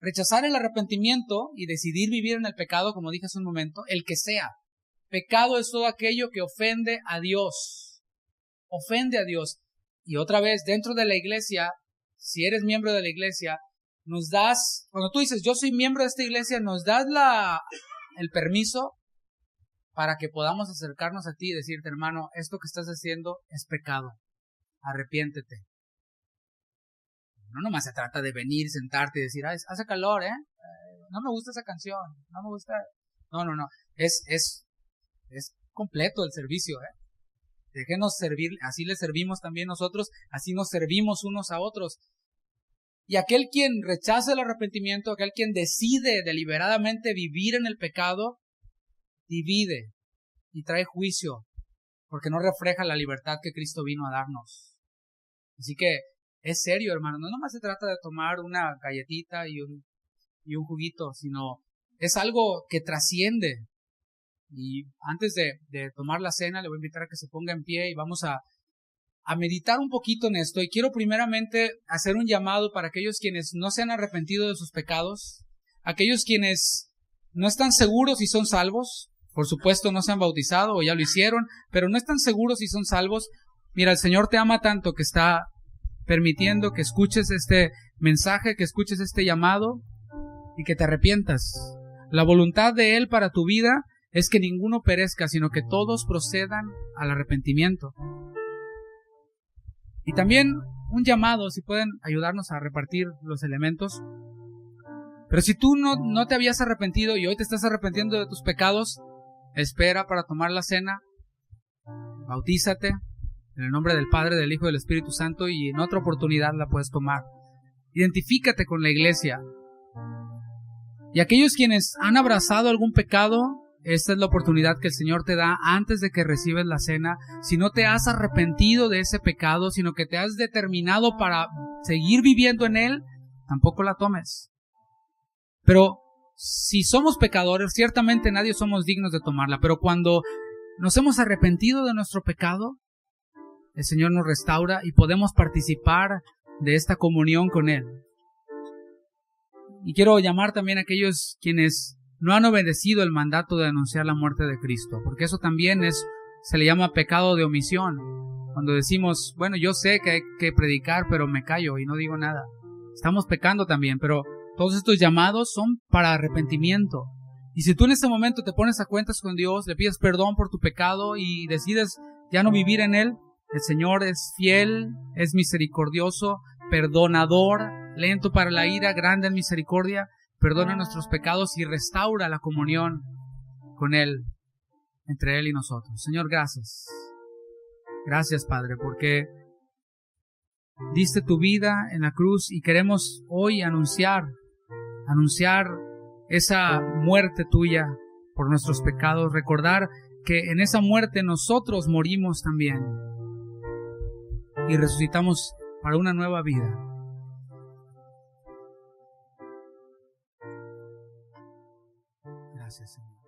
Rechazar el arrepentimiento y decidir vivir en el pecado, como dije hace un momento, el que sea. Pecado es todo aquello que ofende a Dios. Ofende a Dios. Y otra vez, dentro de la iglesia, si eres miembro de la iglesia, nos das, cuando tú dices, yo soy miembro de esta iglesia, nos das el permiso para que podamos acercarnos a ti y decirte, hermano, esto que estás haciendo es pecado. Arrepiéntete. No nomás se trata de venir, sentarte y decir, hace calor, no me gusta esa canción, no me gusta. No. Es completo el servicio, Déjenos servir, así le servimos también nosotros, así nos servimos unos a otros. Y aquel quien rechaza el arrepentimiento, aquel quien decide deliberadamente vivir en el pecado, divide y trae juicio, porque no refleja la libertad que Cristo vino a darnos. Así que es serio, hermano, no nomás se trata de tomar una galletita y un juguito, sino es algo que trasciende. Y antes de tomar la cena, le voy a invitar a que se ponga en pie y vamos a meditar un poquito en esto. Y quiero primeramente hacer un llamado para aquellos quienes no se han arrepentido de sus pecados, aquellos quienes no están seguros si son salvos, por supuesto no se han bautizado o ya lo hicieron, pero no están seguros si son salvos. Mira, el Señor te ama tanto que está permitiendo que escuches este mensaje, que escuches este llamado y que te arrepientas. La voluntad de Él para tu vida es que ninguno perezca, sino que todos procedan al arrepentimiento. Y también un llamado, si pueden ayudarnos a repartir los elementos. Pero si tú no te habías arrepentido y hoy te estás arrepintiendo de tus pecados, espera para tomar la cena, bautízate en el nombre del Padre, del Hijo y del Espíritu Santo, y en otra oportunidad la puedes tomar. Identifícate con la iglesia. Y aquellos quienes han abrazado algún pecado, esta es la oportunidad que el Señor te da antes de que recibes la cena. Si no te has arrepentido de ese pecado, sino que te has determinado para seguir viviendo en él, tampoco la tomes. Pero si somos pecadores, ciertamente nadie somos dignos de tomarla. Pero cuando nos hemos arrepentido de nuestro pecado, el Señor nos restaura y podemos participar de esta comunión con Él. Y quiero llamar también a aquellos quienes no han obedecido el mandato de anunciar la muerte de Cristo, porque eso también se le llama pecado de omisión. Cuando decimos, bueno, yo sé que hay que predicar, pero me callo y no digo nada. Estamos pecando también, pero todos estos llamados son para arrepentimiento. Y si tú en este momento te pones a cuentas con Dios, le pides perdón por tu pecado y decides ya no vivir en él, el Señor es fiel, es misericordioso, perdonador, lento para la ira, grande en misericordia, perdona nuestros pecados y restaura la comunión con Él, entre Él y nosotros. Señor, gracias. Gracias, Padre, porque diste tu vida en la cruz y queremos hoy anunciar esa muerte tuya por nuestros pecados, recordar que en esa muerte nosotros morimos también y resucitamos para una nueva vida. Gracias, Señor.